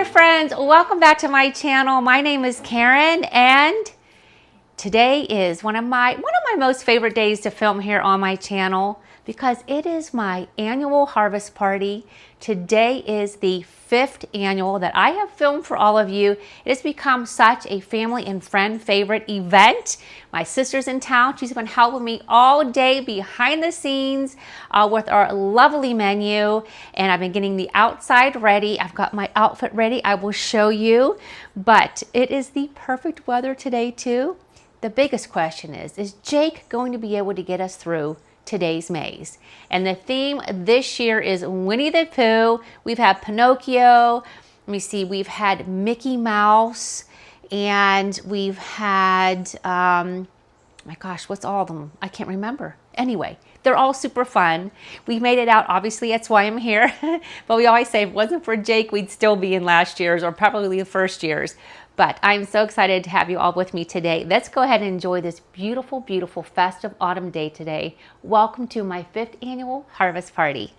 friends, welcome back to my channel. My name is Karen and today is one of my most favorite days to film here on my channel because it is my annual harvest party. Today is the 5th annual that I have filmed for all of you. It has become such a family and friend favorite event. My sister's in town. She's been helping me all day behind the scenes with our lovely menu. And I've been getting the outside ready. I've got my outfit ready. I will show you. But it is the perfect weather today too. The biggest question is Jake going to be able to get us through today's maze? And the theme this year is Winnie the Pooh. We've had Pinocchio. Let me see. We've had Mickey Mouse, and we've had my gosh, what's all of them? I can't remember. Anyway, they're all super fun. We made it out. Obviously, that's why I'm here. But we always say if it wasn't for Jake, we'd still be in last year's or probably the first year's. But I'm so excited to have you all with me today. Let's go ahead and enjoy this beautiful, beautiful festive autumn day today. Welcome to my 5th annual harvest party.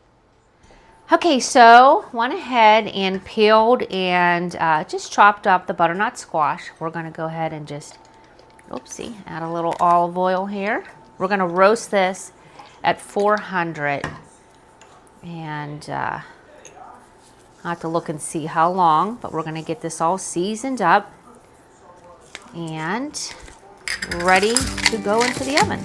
Okay, so went ahead and peeled and just chopped up the butternut squash. We're gonna go ahead and just, oopsie, add a little olive oil here. We're gonna roast this at 400 and I'll have to look and see how long, but we're gonna get this all seasoned up and ready to go into the oven.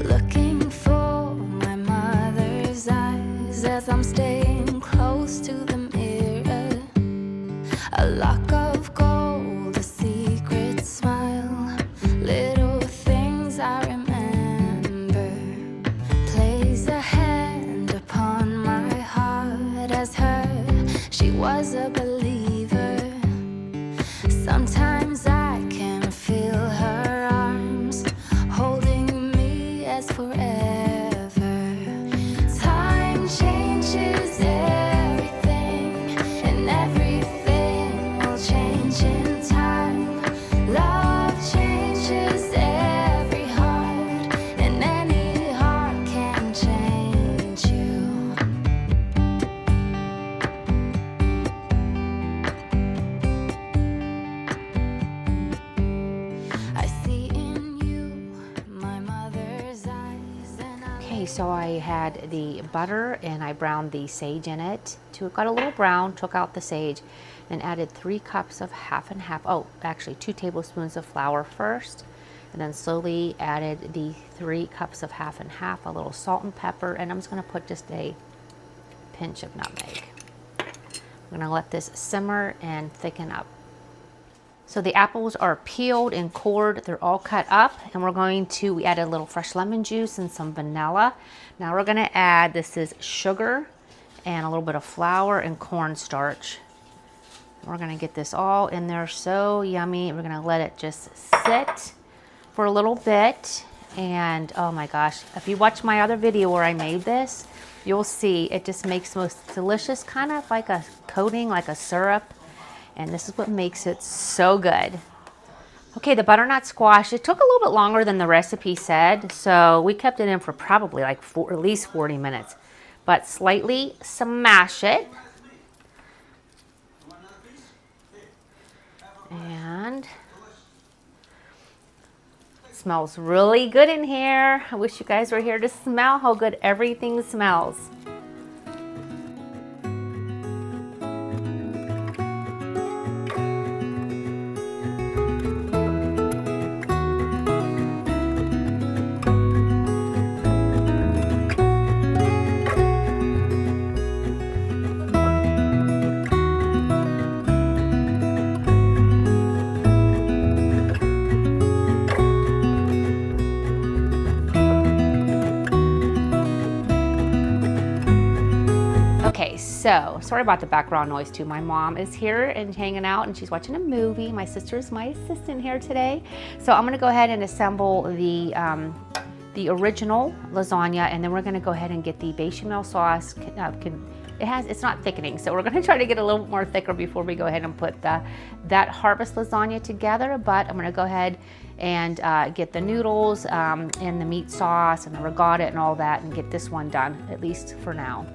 Looking for my mother's eyes as I'm staying close to the mirror. A lock of gold, a secret smile, little things I remember. Place a hand upon my heart as her, she was a believer. Sometimes I can feel her arms holding me as forever. Time changes everything, and everything will change in time. Love changes every heart, and any heart can change you. I see in you my mother's eyes, and Okay, so I had the butter and I browned the sage in it. It got a little brown, took out the sage, and added 3 cups of half and half. Oh, actually 2 tablespoons of flour first, and then slowly added the 3 cups of half and half, a little salt and pepper, and I'm just gonna put just a pinch of nutmeg. I'm gonna let this simmer and thicken up. So the apples are peeled and cored. They're all cut up, and we added a little fresh lemon juice and some vanilla. Now we're gonna add, this is sugar and a little bit of flour and cornstarch. We're gonna get this all in there, so yummy. We're gonna let it just sit for a little bit. And oh my gosh, if you watch my other video where I made this, you'll see it just makes the most delicious, kind of like a coating, like a syrup. And this is what makes it so good. Okay, the butternut squash, it took a little bit longer than the recipe said, so we kept it in for probably like at least 40 minutes. But slightly smash it. And it smells really good in here. I wish you guys were here to smell how good everything smells. Okay, so sorry about the background noise too. My mom is here and hanging out and she's watching a movie. My sister's my assistant here today. So I'm gonna go ahead and assemble the original lasagna, and then we're gonna go ahead and get the bechamel sauce it's not thickening. So we're gonna try to get a little more thicker before we go ahead and put that harvest lasagna together. But I'm gonna go ahead and get the noodles and the meat sauce and the regatta and all that and get this one done, at least for now.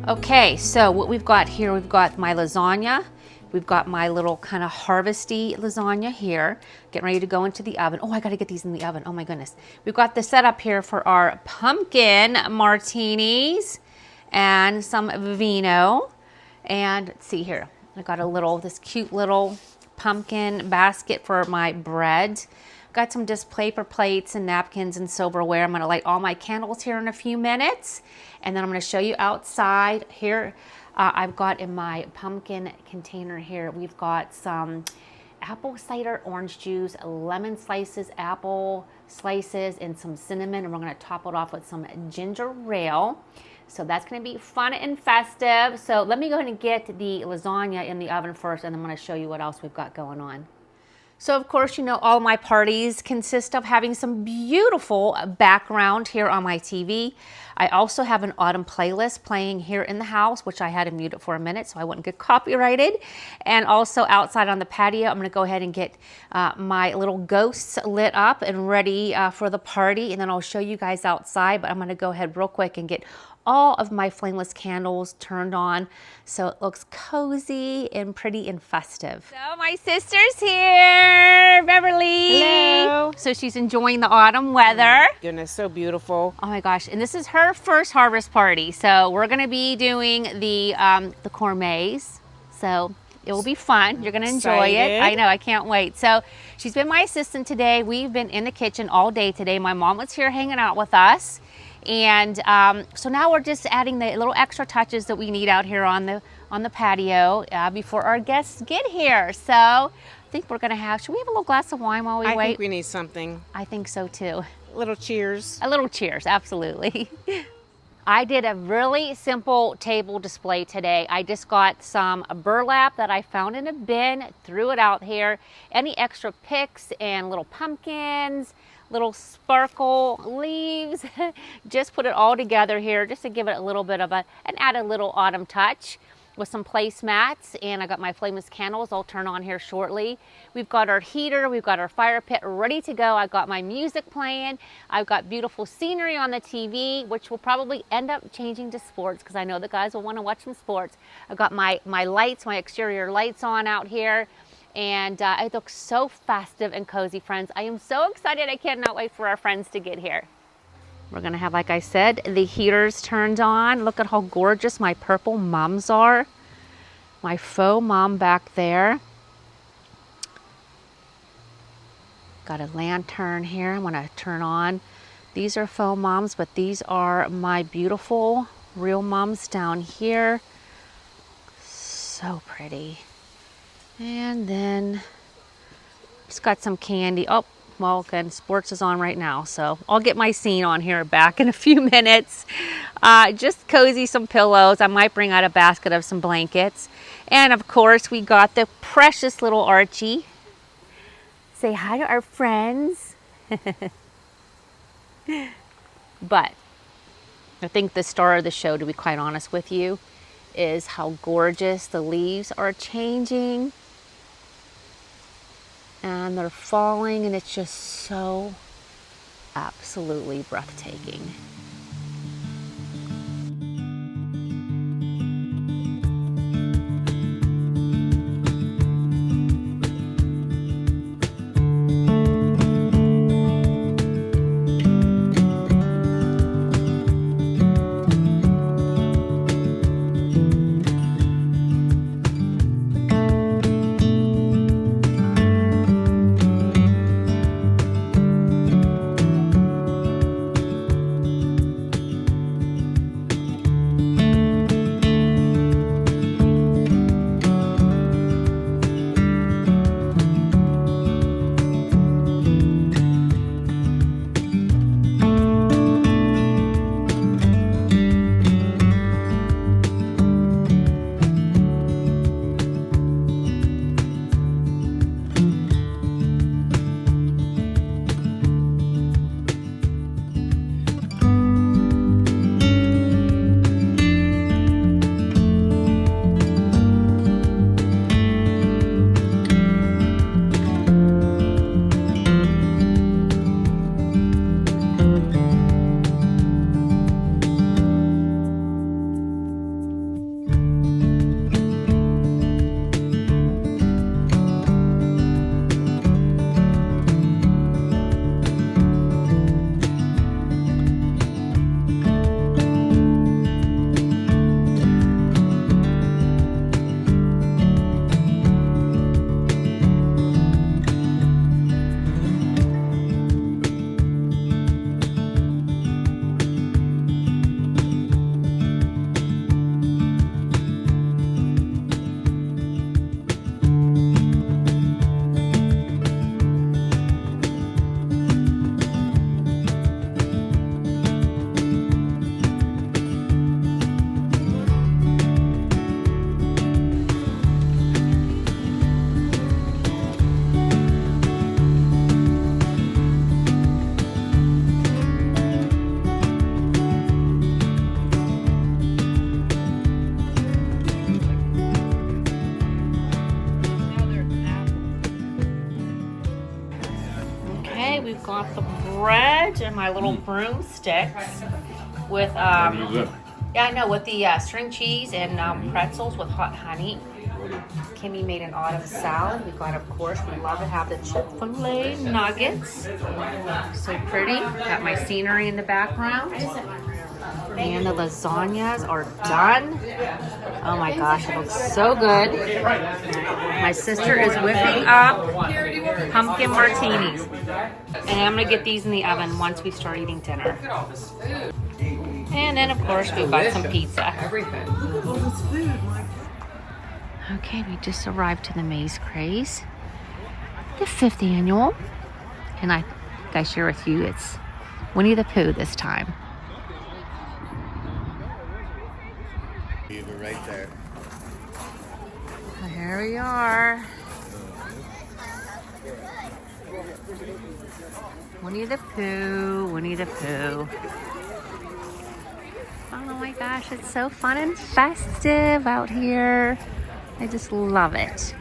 Okay, so what we've got here, we've got my lasagna. We've got my little kind of harvesty lasagna here, getting ready to go into the oven. Oh, I gotta get these in the oven. Oh my goodness. We've got the setup here for our pumpkin martinis and some vino. And let's see here. I got this cute little pumpkin basket for my bread. Got some just paper plates and napkins and silverware. I'm gonna light all my candles here in a few minutes. And then I'm gonna show you outside here. I've got in my pumpkin container here, we've got some apple cider orange juice, lemon slices, apple slices, and some cinnamon. And we're gonna top it off with some ginger ale. So that's gonna be fun and festive. So let me go ahead and get the lasagna in the oven first, and I'm gonna show you what else we've got going on. So of course, you know, all my parties consist of having some beautiful background here on my TV. I also have an autumn playlist playing here in the house, which I had to mute it for a minute so I wouldn't get copyrighted. And also outside on the patio, I'm gonna go ahead and get my little ghosts lit up and ready for the party. And then I'll show you guys outside, but I'm gonna go ahead real quick and get all of my flameless candles turned on so it looks cozy and pretty and festive. So my sister's here, Beverly. Hello. So she's enjoying the autumn weather. Oh my goodness, so beautiful. Oh my gosh, and this is her first harvest party. So we're gonna be doing the cormets. So it will be fun. You're gonna enjoy it. I know, I can't wait. So she's been my assistant today. We've been in the kitchen all day today. My mom was here hanging out with us. And so now we're just adding the little extra touches that we need out here on the patio before our guests get here. So I think we're gonna should we have a little glass of wine while we wait? I think we need something. I think so too. A little cheers. A little cheers, absolutely. I did a really simple table display today. I just got some burlap that I found in a bin, threw it out here. Any extra picks and little pumpkins, little sparkle leaves, just put it all together here just to give it a little bit of and add a little autumn touch with some placemats. And I got my flameless candles I'll turn on here shortly. We've got our heater, we've got our fire pit ready to go. I've got my music playing. I've got beautiful scenery on the TV, which will probably end up changing to sports because I know the guys will want to watch some sports. I've got my lights, my exterior lights on out here. And it looks so festive and cozy, friends. I am so excited. I cannot wait for our friends to get here. We're gonna have, like I said, the heaters turned on. Look at how gorgeous my purple mums are. My faux mum back there. Got a lantern here I'm gonna turn on. These are faux mums, but these are my beautiful real mums down here. So pretty. And then just got some candy. Oh, well, again, sports is on right now, so I'll get my scene on here back in a few minutes. Just cozy, some pillows. I might bring out a basket of some blankets. And of course, we got the precious little Archie. Say hi to our friends. But I think the star of the show, to be quite honest with you, is how gorgeous the leaves are changing. And they're falling, and it's just so absolutely breathtaking. we've got the bread and my little broomsticks with yeah, I know, with the string cheese and pretzels with hot honey. Kimmy made an autumn salad. We've got, of course, we love to have the Chick-fil-A nuggets. So pretty. Got my scenery in the background. And the lasagnas are done. Oh my gosh, it looks so good. My sister is whipping up pumpkin martinis. And I'm gonna get these in the oven once we start eating dinner. And then, of course, we've got some pizza. Okay, we just arrived to the Maze Craze, the 5th annual. And I share with you, it's Winnie the Pooh this time. Either right there. So here we are. Winnie the Pooh, Winnie the Pooh. Oh my gosh, it's so fun and festive out here. I just love it.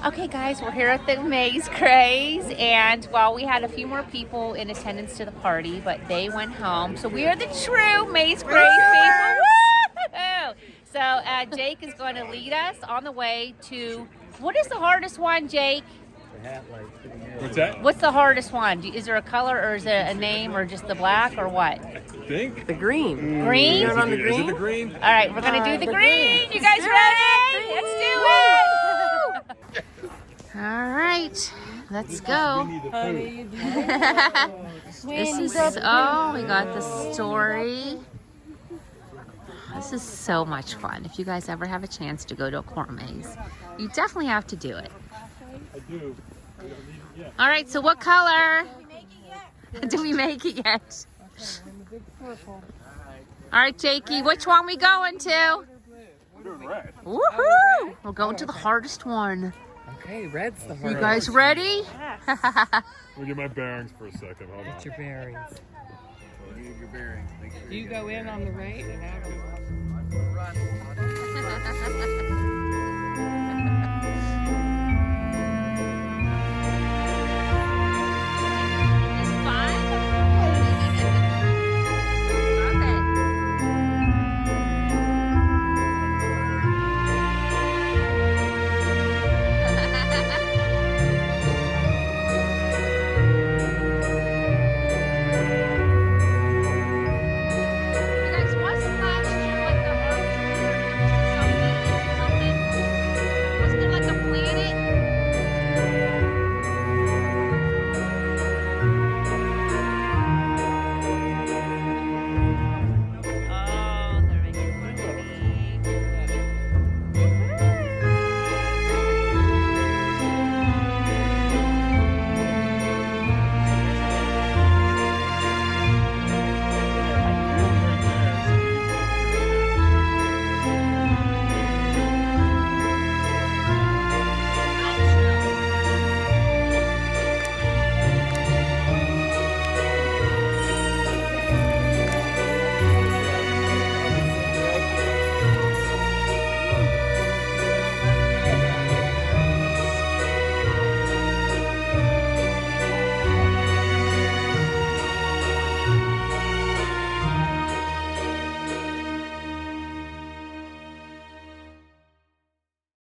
Okay guys, we're here at the Maze Craze, and well, we had a few more people in attendance to the party, but they went home. So we are the true Maze Craze people. Woo! So Jake is going to lead us on the way to, what is the hardest one, Jake? What's that? What's the hardest one? Is there a color, or is it a name, or just the black, or what? I think. The green. Green? Is it the green? All right, we're going to do the green. You guys ready? Let's do it. All right, let's go. This is, oh, we got the story. This is so much fun. If you guys ever have a chance to go to a corn maze, you definitely have to do it. I do. All right, so what color? Did we make it yet? All right, Jakey, which one we going to? We're doing red. Woohoo! We're going to the hardest one. Okay, red's the You hardest. guys ready? Let me get my bearings for a second. Hold on. Get your bearings. Need your bearings. Make sure You go in on the right and out on the left.